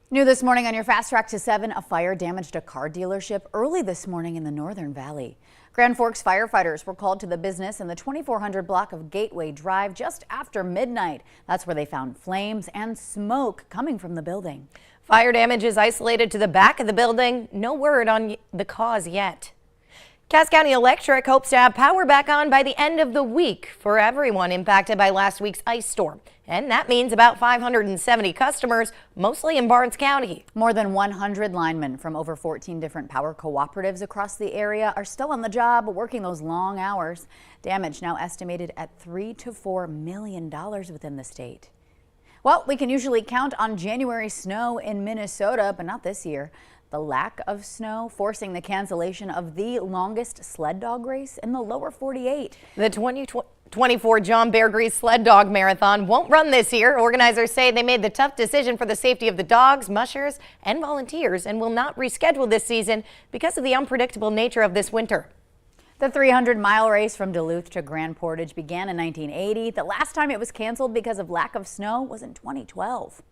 New this morning on your Fast Track to 7, a fire damaged a car dealership early this morning in the Northern Valley. Grand Forks firefighters were called to the business in the 2400 block of Gateway Drive just after midnight. That's where they found flames and smoke coming from the building. Fire damage is isolated to the back of the building. No word on the cause yet. Cass County Electric hopes to have power back on by the end of the week for everyone impacted by last week's ice storm. And that means about 570 customers, mostly in Barnes County. More than 100 linemen from over 14 different power cooperatives across the area are still on the job, working those long hours. Damage now estimated at $3 to $4 million within the state. Well, we can usually count on January snow in Minnesota, but not this year. The lack of snow forcing the cancellation of the longest sled dog race in the lower 48. The 2024 John Bear Grease Sled Dog Marathon won't run this year. Organizers say they made the tough decision for the safety of the dogs, mushers, and volunteers and will not reschedule this season because of the unpredictable nature of this winter. The 300-mile race from Duluth to Grand Portage began in 1980. The last time it was canceled because of lack of snow was in 2012.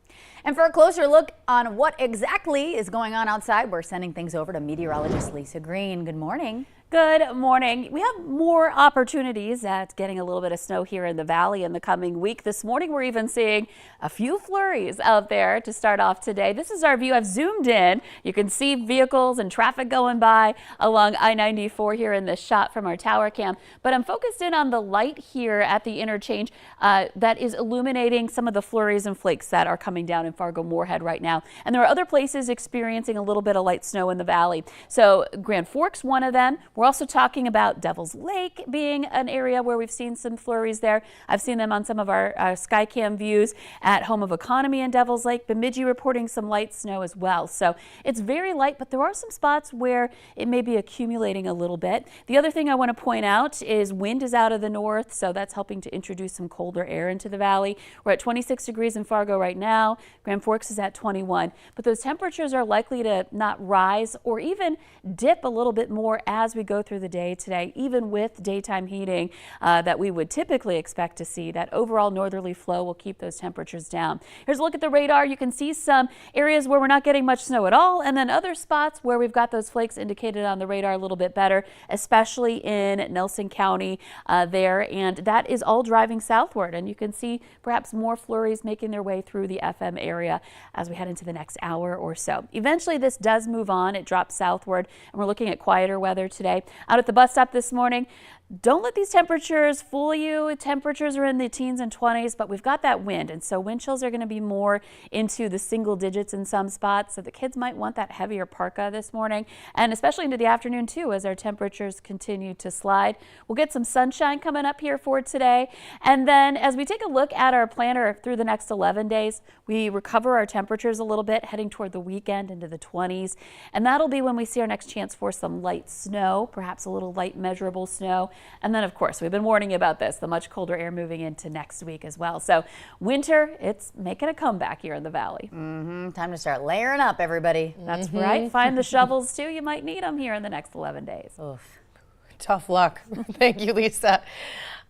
And for a closer look on what exactly is going on outside, we're sending things over to meteorologist Lisa Green. Good morning. Good morning. We have more opportunities at getting a little bit of snow here in the valley in the coming week. This morning, we're even seeing a few flurries out there to start off today. This is our view. I've zoomed in. You can see vehicles and traffic going by along I-94 here in this shot from our tower cam. But I'm focused in on the light here at the interchange that is illuminating some of the flurries and flakes that are coming down in Fargo-Moorhead right now. And there are other places experiencing a little bit of light snow in the valley. So Grand Forks, one of them. We're also talking about Devil's Lake being an area where we've seen some flurries there. I've seen them on some of our Skycam views at Home of Economy in Devil's Lake. Bemidji reporting some light snow as well. So it's very light, but there are some spots where it may be accumulating a little bit. The other thing I want to point out is wind is out of the north, so that's helping to introduce some colder air into the valley. We're at 26 degrees in Fargo right now. Grand Forks is at 21, but those temperatures are likely to not rise or even dip a little bit more as we go through the day today, even with daytime heating that we would typically expect to see. That overall northerly flow will keep those temperatures down. Here's a look at the radar. You can see some areas where we're not getting much snow at all, and then other spots where we've got those flakes indicated on the radar a little bit better, especially in Nelson County there, and that is all driving southward, and you can see perhaps more flurries making their way through the FM area as we head into the next hour or so. Eventually this does move on. It drops southward, and we're looking at quieter weather today. Out at the bus stop this morning, don't let these temperatures fool you. Temperatures are in the teens and 20s, but we've got that wind, and so wind chills are going to be more into the single digits in some spots, so the kids might want that heavier parka this morning, and especially into the afternoon too as our temperatures continue to slide. We'll get some sunshine coming up here for today, and then as we take a look at our planner through the next 11 days, we recover our temperatures a little bit heading toward the weekend into the 20s, and that'll be when we see our next chance for some light snow, perhaps a little light measurable snow. And then, of course, we've been warning about this, the much colder air moving into next week as well. So winter, it's making a comeback here in the valley. Time to start layering up, everybody. That's right. Find the shovels, too. You might need them here in the next 11 days. Oof. Tough luck. Thank you, Lisa.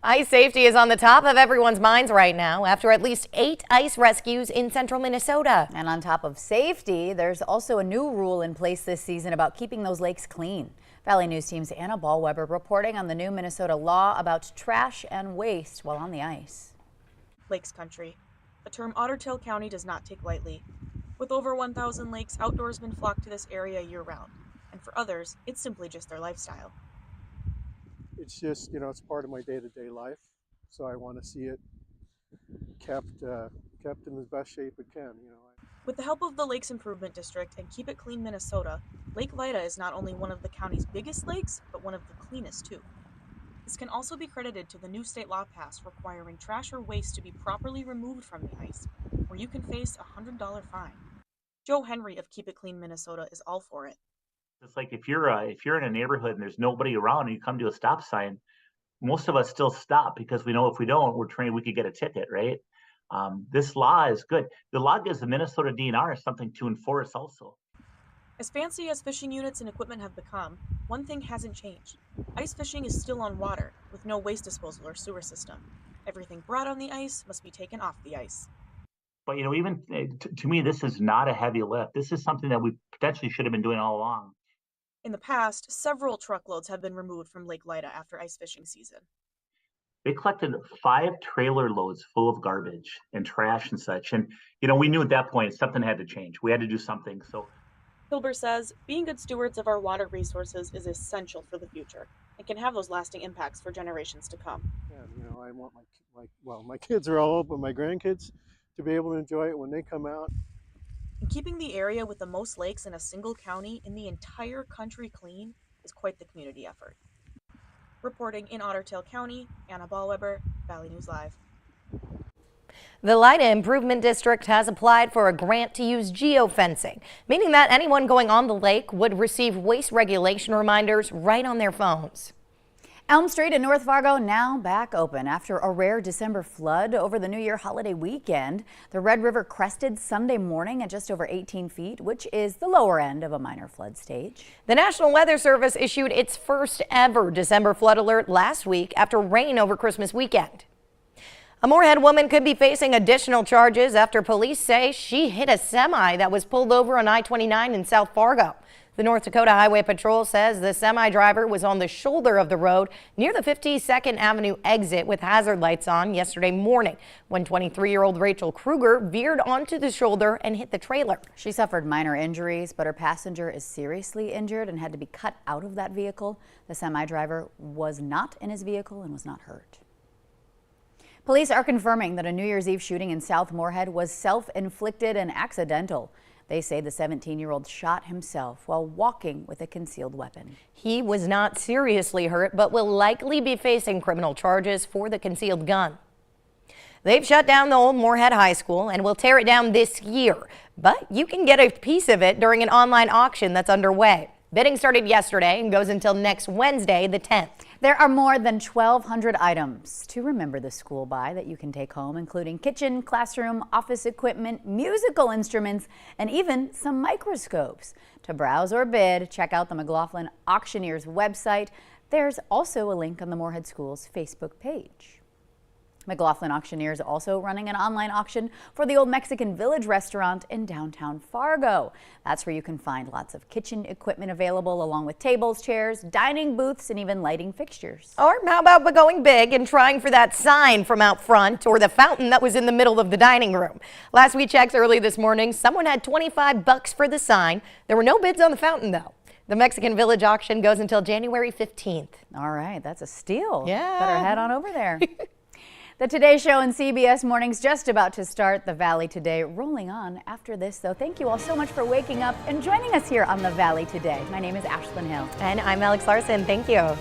Ice safety is on the top of everyone's minds right now after at least 8 ice rescues in central Minnesota. And on top of safety, there's also a new rule in place this season about keeping those lakes clean. Valley News Team's Anna Ballweber reporting on the new Minnesota law about trash and waste while on the ice. Lakes country, a term Otter Tail County does not take lightly. With over 1,000 lakes, outdoorsmen flock to this area year-round, and for others, it's simply just their lifestyle. It's just, it's part of my day-to-day life, so I want to see it kept in the best shape it can. With the help of the Lakes Improvement District and Keep It Clean Minnesota, Lake Vida is not only one of the county's biggest lakes, but one of the cleanest too. This can also be credited to the new state law passed requiring trash or waste to be properly removed from the ice, where you can face a $100 fine. Joe Henry of Keep It Clean Minnesota is all for it. It's like if you're in a neighborhood and there's nobody around and you come to a stop sign, most of us still stop because we know if we don't, we're trained we could get a ticket, right? This law is good. The law gives the Minnesota DNR something to enforce also. As fancy as fishing units and equipment have become, one thing hasn't changed. Ice fishing is still on water, with no waste disposal or sewer system. Everything brought on the ice must be taken off the ice. But, even to me, this is not a heavy lift. This is something that we potentially should have been doing all along. In the past, several truckloads have been removed from Lake Lida after ice fishing season. They collected 5 trailer loads full of garbage and trash and such. And, we knew at that point something had to change. We had to do something. So Hilber says being good stewards of our water resources is essential for the future and can have those lasting impacts for generations to come. And I want my kids are all old, but my grandkids to be able to enjoy it when they come out. And keeping the area with the most lakes in a single county in the entire country clean is quite the community effort. Reporting in Otter Tail County, Anna Ballweber, Valley News Live. The Lida Improvement District has applied for a grant to use geofencing, meaning that anyone going on the lake would receive waste regulation reminders right on their phones. Elm Street in North Fargo now back open after a rare December flood over the New Year holiday weekend. The Red River crested Sunday morning at just over 18 feet, which is the lower end of a minor flood stage. The National Weather Service issued its first ever December flood alert last week after rain over Christmas weekend. A Moorhead woman could be facing additional charges after police say she hit a semi that was pulled over on I-29 in South Fargo. The North Dakota Highway Patrol says the semi driver was on the shoulder of the road near the 52nd Avenue exit with hazard lights on yesterday morning when 23-year-old Rachel Kruger veered onto the shoulder and hit the trailer. She suffered minor injuries, but her passenger is seriously injured and had to be cut out of that vehicle. The semi driver was not in his vehicle and was not hurt. Police are confirming that a New Year's Eve shooting in South Moorhead was self-inflicted and accidental. They say the 17-year-old shot himself while walking with a concealed weapon. He was not seriously hurt, but will likely be facing criminal charges for the concealed gun. They've shut down the old Moorhead High School and will tear it down this year, but you can get a piece of it during an online auction that's underway. Bidding started yesterday and goes until next Wednesday, the 10th. There are more than 1,200 items to remember the school by that you can take home, including kitchen, classroom, office equipment, musical instruments, and even some microscopes. To browse or bid, check out the McLaughlin Auctioneers website. There's also a link on the Moorhead School's Facebook page. McLaughlin Auctioneers also running an online auction for the Old Mexican Village restaurant in downtown Fargo. That's where you can find lots of kitchen equipment available, along with tables, chairs, dining booths, and even lighting fixtures. Or how about going big and trying for that sign from out front or the fountain that was in the middle of the dining room? Last we checked early this morning, someone had $25 for the sign. There were no bids on the fountain, though. The Mexican Village auction goes until January 15th. All right, that's a steal. Yeah. Better head on over there. The Today Show and CBS Mornings just about to start. The Valley Today rolling on after this, though. Thank you all so much for waking up and joining us here on the Valley Today. My name is Ashlyn Hill. And I'm Alex Larson. Thank you.